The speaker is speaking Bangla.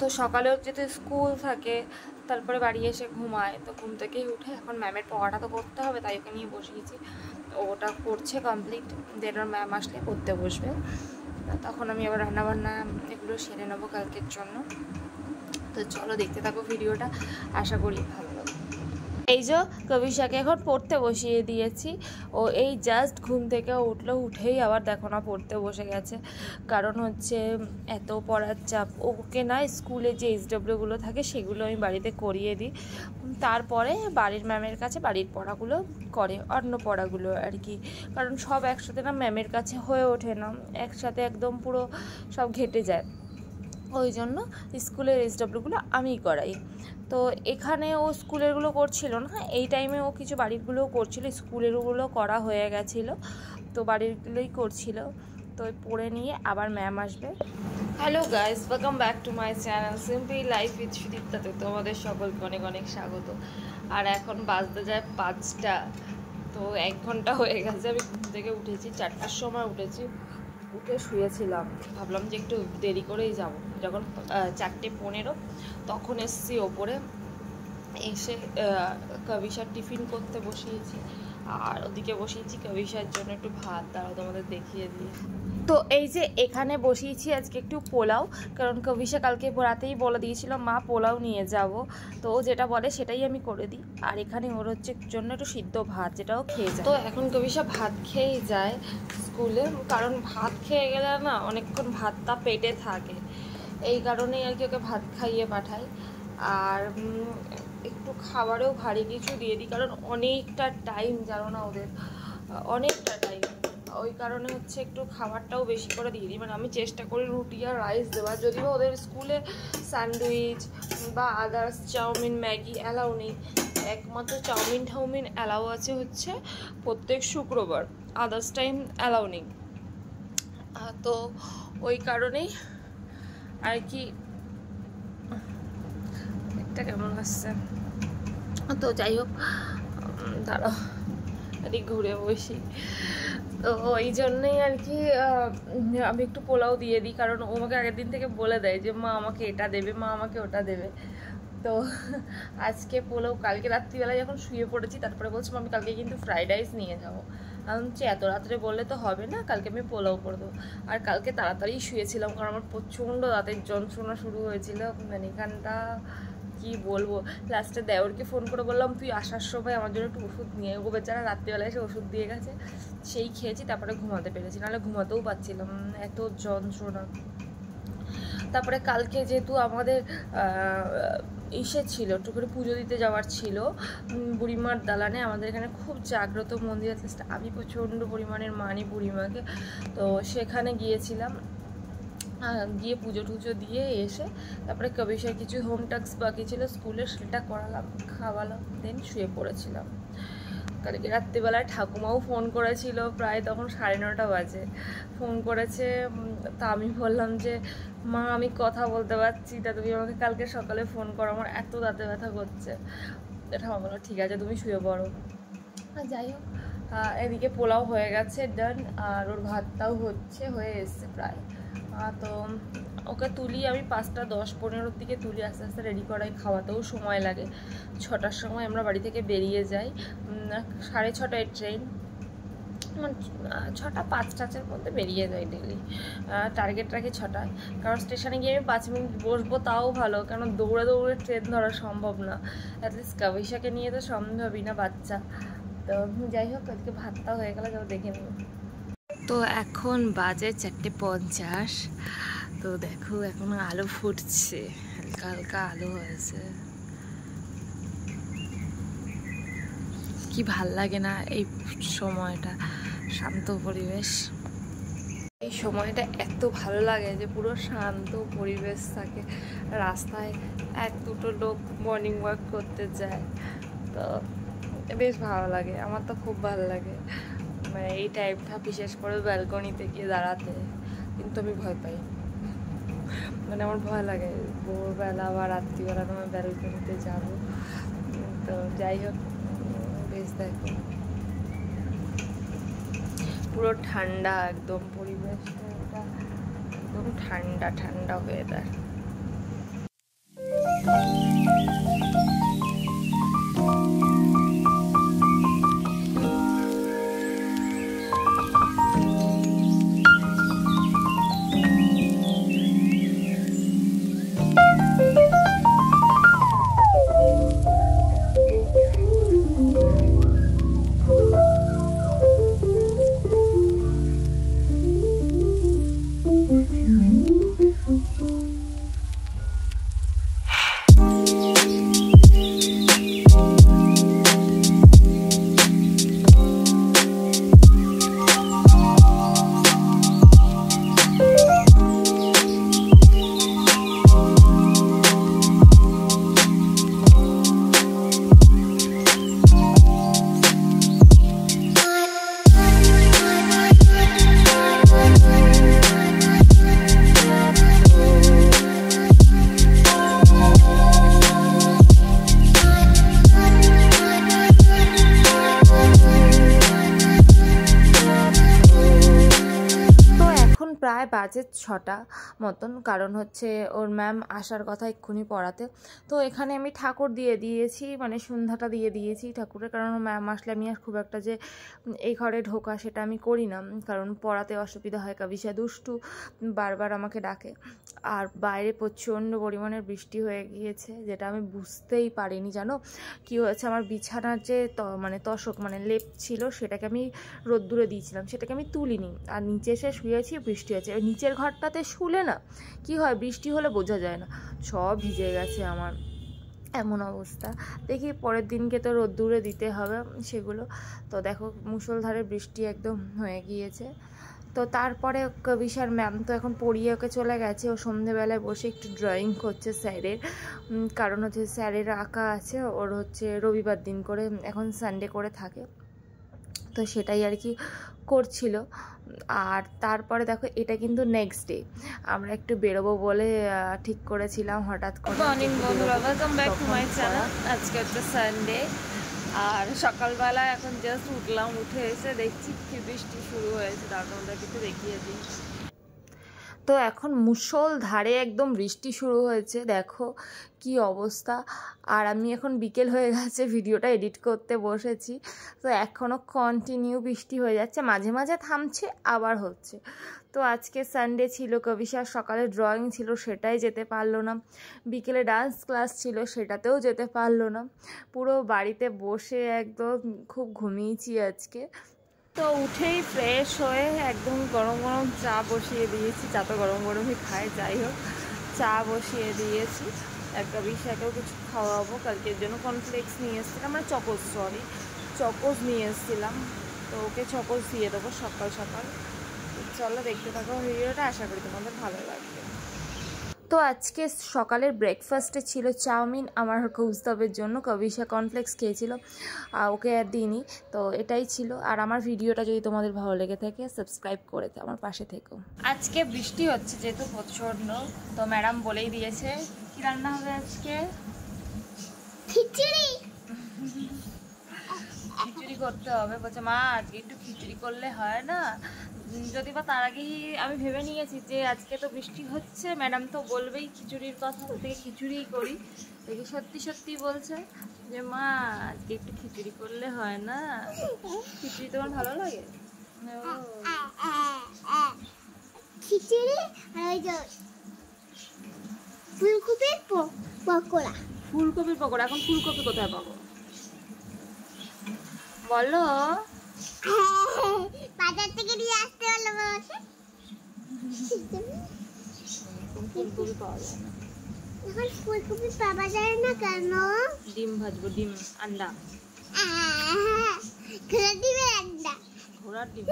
তো সকালেও যেহেতু স্কুল থাকে, তারপরে বাড়ি এসে ঘুমায়, তো ঘুম থেকেই উঠে এখন ম্যামের পড়াটা তো করতে হবে, তাই ওকে নিয়ে বসিয়েছি। ওটা করছে কমপ্লিট, দেন ওর ম্যাম আসলে পড়তে বসবে। তখন আমি আবার রান্নাবান্না এগুলো সেরে নেবো কালকের জন্য। তো চলো দেখতে থাকো ভিডিওটা, আশা করি ভালো লাগবে। এই যে কবিশাকে এখন পড়তে বসিয়ে দিয়েছি। ও এই জাস্ট ঘুম থেকে উঠলো, উঠেই আবার দেখো না পড়তে বসে গেছে। কারণ হচ্ছে এত পড়ার চাপ। ওকে না স্কুলে যে SWগুলো থাকে সেগুলো আমি বাড়িতে করিয়ে দিই, তারপরে বাড়ির ম্যামের কাছে বাড়ির পড়াগুলো করে, অন্য পড়াগুলো আর কি। কারণ সব একসাথে না ম্যামের কাছে হয়ে ওঠে না, একসাথে একদম পুরো সব ঘেটে যায়। ওই জন্য স্কুলের SWগুলো আমিই করাই। তো এখানে ও স্কুলেরগুলো করছিল না, এই টাইমে ও কিছু বাড়িরগুলোও করছিল, স্কুলেরগুলো করা হয়ে গেছিলো, তো বাড়িরগুলোই করছিল। তো পড়ে নিয়ে আবার ম্যাম আসবে। Hello guys, welcome back to my channel simply life with সুদীপ্তাতে তোমাদের সকলকে অনেক অনেক স্বাগত। আর এখন বাজতে যায় 5টা, তো 1 ঘন্টা হয়ে গেছে আমি ঘুম থেকে উঠেছি। 4টার সময় উঠেছি, উঠে শুয়েছিলাম, ভাবলাম যে একটু দেরি করেই যাব। যখন 4:15 তখন এসছি ওপরে, এসে কবিশার টিফিন করতে বসিয়েছি, আর ওদিকে বসিয়েছি কবিশার জন্য একটু ভাত। দাঁড়াও তোমাদের দেখিয়ে দিই। তো এই যে এখানে বসিয়েছি আজকে একটু পোলাও, কারণ কবিশা কালকে রাতেই বলে দিয়েছিল মা পোলাও নিয়ে যাব, তো ও যেটা বলে সেটাই আমি করে দিই। আর এখানে ওর হচ্ছে জন্য একটু সিদ্ধ ভাত, যেটাও খেয়ে যায়। তো এখন কবিশা ভাত খেয়েই যায় স্কুলে, কারণ ভাত খেয়ে গেলে না অনেকক্ষণ ভাতটা পেটে থাকে, এই কারণেই আর কি ওকে ভাত খাইয়ে পাঠাই। আর একটু খাবারেও ভারী কিছু দিয়ে দিই, কারণ অনেকটা টাইম জানো না ওদের, অনেকটা টাইম, ওই কারণে হচ্ছে একটু খাবারটাও বেশি করে দিয়ে দিই। মানে আমি চেষ্টা করি রুটি আর রাইস দেওয়ার, যদিও ওদের স্কুলে স্যান্ডউইচ বা আদার্স চাউমিন ম্যাগি অ্যালাউ নেই। একমাত্র চাউমিন অ্যালাউ আছে হচ্ছে প্রত্যেক শুক্রবার, আদার্স টাইম অ্যালাউ নেই। তো ওই কারণেই আর কি। একটা কেমন আসছে, তো যাই হোক, দাঁড়াও এদিক ঘুরে বসি। তো ওই জন্যই আর কি আমি একটু পোলাও দিয়ে দিই, কারণ ও আমাকে আগের দিন থেকে বলে দেয় যে মা আমাকে এটা দেবে, মা আমাকে ওটা দেবে। তো আজকে পোলাও, কালকে রাত্রিবেলায় যখন শুয়ে পড়েছি তারপরে বলছিলাম আমি কালকে কিন্তু ফ্রাইড রাইস নিয়ে যাবো। আমি বলছি এত রাত্রে বললে তো হবে না, কালকে আমি পোলাও করে দেবো। আর কালকে তাড়াতাড়ি শুয়েছিলাম, কারণ আমার প্রচণ্ড দাঁতের যন্ত্রণা শুরু হয়েছিল, মানে এখানটা কি বলবো। লাস্টে দেওরকে ফোন করে বললাম তুই আসার সময় আমার জন্য একটু ওষুধ নিয়ে, ও বেচারা রাত্রিবেলায় এসে ওষুধ দিয়ে গেছে, সেই খেয়েছি, তারপরে ঘুমাতে পেরেছি, নাহলে ঘুমাতেও পারছিলাম, এত যন্ত্রণা। তারপরে কালকে যেহেতু আমাদের ইসে ছিল, একটু করে পুজো দিতে যাওয়ার ছিল বুড়িমার দালানে, আমাদের এখানে খুব জাগ্রত মন্দির আছে, আমি প্রচণ্ড পরিমাণের মানি বুড়িমাকে। তো সেখানে গিয়েছিলাম, গিয়ে পুজো টুজো দিয়ে এসে তারপরে কবিশার কিছু হোম টাস্ক বাকি ছিল স্কুলে, সেটা করালাম, খাওয়ালাম, দেন শুয়ে পড়েছিলাম। কালকে রাত্রিবেলায় ঠাকুমাও ফোন করেছিল, প্রায় তখন 9:30 বাজে ফোন করেছে। তা আমি বললাম যে মা আমি কথা বলতে পারছি, তা তুমি আমাকে কালকে সকালে ফোন করো, আমার এত দাঁতে ব্যথা করছে। ঠাকুমা বললো ঠিক আছে তুমি শুয়ে পড়ো। যাই হোক, এদিকে পোলাও হয়ে গেছে ডান, আর ওর ভাতটাও হয়ে এসছে প্রায়। তো ওকে তুলি আমি 5:10-15 দিকে তুলি, আস্তে আস্তে রেডি করাই, খাওয়াতেও সময় লাগে। 6টার সময় আমরা বাড়ি থেকে বেরিয়ে যাই, 6:30টায় ট্রেন, 6:05-6টার মধ্যে বেরিয়ে যাই ডেলি। টার্গেট রাখি 6টায়, কারণ স্টেশনে গিয়ে আমি 5 মিনিট বসবো তাও ভালো, কারণ দৌড়ে দৌড়ে ট্রেন ধরা সম্ভব না, অ্যাটলিস্ট কবিশাকে নিয়ে তো সম্ভবই না, বাচ্চা। তো যাই হোক, আজকে ভাতটা হয়ে গেলে যাও দেখে নিই। তো এখন বাজে 4:50। তো দেখো এখন আলো ফুটছে, হালকা হালকা আলো হয়েছে, কি ভাল লাগে না এই সময়টা, শান্ত পরিবেশ। এই সময়টা এত ভালো লাগে যে পুরো শান্ত পরিবেশ থাকে, রাস্তায় 1-2 লোক মর্নিং ওয়াক করতে যায়, তো বেশ ভালো লাগে, আমার তো খুব ভালো লাগে। মানে এই টাইমটা বিশেষ করে ব্যালকনিতে গিয়ে দাঁড়াতে, কিন্তু আমি ভয় পাই, মানে আমার ভয় লাগে ভোরবেলা বা রাত্রিবেলা আমি ব্যালকনিতে যাব। তো যাই হোক, বেশ দেখো পুরো ঠান্ডা একদম পরিবেশটা, একদম ঠান্ডা ঠান্ডা ওয়েদার। বাজে 6টা মতন, কারণ হচ্ছে ওর ম্যাম আসার কথা এক্ষুনি পড়াতে। তো এখানে আমি ঠাকুর দিয়ে দিয়েছি, মানে সন্ধ্যাটা দিয়ে দিয়েছি ঠাকুরের, কারণ ম্যাম আসলে আমি আর খুব একটা যে এই ঘরে ঢোকা সেটা আমি করি না, কারণ পড়াতে অসুবিধা হয়। কাবিসা দুষ্টু, বারবার আমাকে ডাকে। আর বাইরে প্রচণ্ড পরিমাণের বৃষ্টি হয়ে গিয়েছে, যেটা আমি বুঝতেই পারিনি। জানো কি হয়েছে, আমার বিছানার যে মানে তোশক মানে লেপ ছিল সেটাকে আমি রোদ্দুরে দিয়েছিলাম, সেটাকে আমি তুলিনি, আর নিচে এসে শুয়েছি, বৃষ্টি হয়েছে। নিচের ঘরটাতে শুলে না কি হয়, বৃষ্টি হলে বোঝা যায় না, সব ভিজে গেছে আমার, এমন অবস্থা। দেখি পরের দিনকে তো রোদ্দুরে দিতে হবে সেগুলো। তো দেখো মুষলধারে বৃষ্টি একদম হয়ে গিয়েছে। তো তারপরে কবিশার ম্যাম তো এখন পড়িয়ে ওকে চলে গেছে, ও সন্ধেবেলায় বসে একটু ড্রয়িং করছে স্যারের, কারণ হচ্ছে স্যারের আঁকা আছে ওর, হচ্ছে রবিবার দিন করে, এখন সানডে করে থাকে, তো সেটাই আর কি করছিল। আর তারপরে দেখো এটা কিন্তু নেক্সট ডে আমরা একটু বেরোবো বলে ঠিক করেছিলাম হঠাৎ করে। মর্নিং বন্ধুরা, welcome back to my channel. আজকে হচ্ছে সানডে, আর সকালবেলা এখন জাস্ট উঠলাম, উঠে এসে দেখছি কি বৃষ্টি শুরু হয়েছে, তারপর ওদেরকে একটু দেখিয়ে দিই। তো এখন মুষলধারে একদম বৃষ্টি শুরু হয়েছে, দেখো কি অবস্থা। আর আমি এখন বিকেল হয়ে গেছে, ভিডিওটা এডিট করতে বসেছি, তো এখনও কন্টিনিউ বৃষ্টি হয়ে যাচ্ছে, মাঝে মাঝে থামছে আবার হচ্ছে। তো আজকে সানডে ছিল, কবিশার সকালে ড্রয়িং ছিল সেটাই যেতে পারলো না, বিকেলে ডান্স ক্লাস ছিল সেটাতেও যেতে পারলো না, পুরো বাড়িতে বসে একদম খুব ঘুমিয়েছি আজকে। তো উঠেই ফ্রেশ হয়ে একদম গরম গরম চা বসিয়ে দিয়েছি, চা তো গরম গরমই খায়, যাই হোক চা বসিয়ে দিয়েছি। একটা বিষয়কেও কিছু খাওয়াবো, কালকের জন্য কর্নফ্লেক্স নিয়ে এসেছিলাম, মানে চকোস নিয়ে এসেছিলাম, তো ওকে চকোস দিয়ে দেবো সকাল সকাল। চলো দেখতে থাকো ভিডিওটা, আশা করি তোমাদের ভালো লাগবে। তো আজকে সকালের ব্রেকফাস্টে ছিল চাউমিন আমার কৌস্তবের জন্য, কবিশা কর্নফ্লেক্স খেয়েছিল, ওকে আর দিইনি, তো এটাই ছিল। আর আমার ভিডিওটা যদি তোমাদের ভালো লেগে থাকে সাবস্ক্রাইব করে আমার পাশে থেকো। আজকে বৃষ্টি হচ্ছে যেহেতু প্রচণ্ড, তো ম্যাডাম বলেই দিয়েছে কি রান্না হবে আজকে, খিচুড়ি। খিচুড়ি করতে হবে, বলছে মা আজকে একটু খিচুড়ি করলে হয় না। যদি বা তার আগেই আমি ভেবে নিয়েছি যে আজকে তো বৃষ্টি হচ্ছে, ম্যাডাম তো বলবেই খিচুড়ির কথা, থেকে খিচুড়িই করি। দেখি সত্যি সত্যি বলছে যে মা আজকে একটু খিচুড়ি করলে হয় না। খিচুড়ি তোমার ভালো লাগে? খিচুড়ি আর ওই যে ফুলকপির পকোড়া। ফুলকপির পকোড়া, এখন ফুলকপি কোথায় পাবো বলো? বাজার থেকে নিয়ে আসতে হলো, ফুলকপি পাওয়া যায় না এখন। ফুলকপি পাওয়া যায় না কেন? ডিম ভাজবো, ডিম আন্ডা, ঘোড়ার ডিমের আন্ডা, ঘোড়ার ডিম।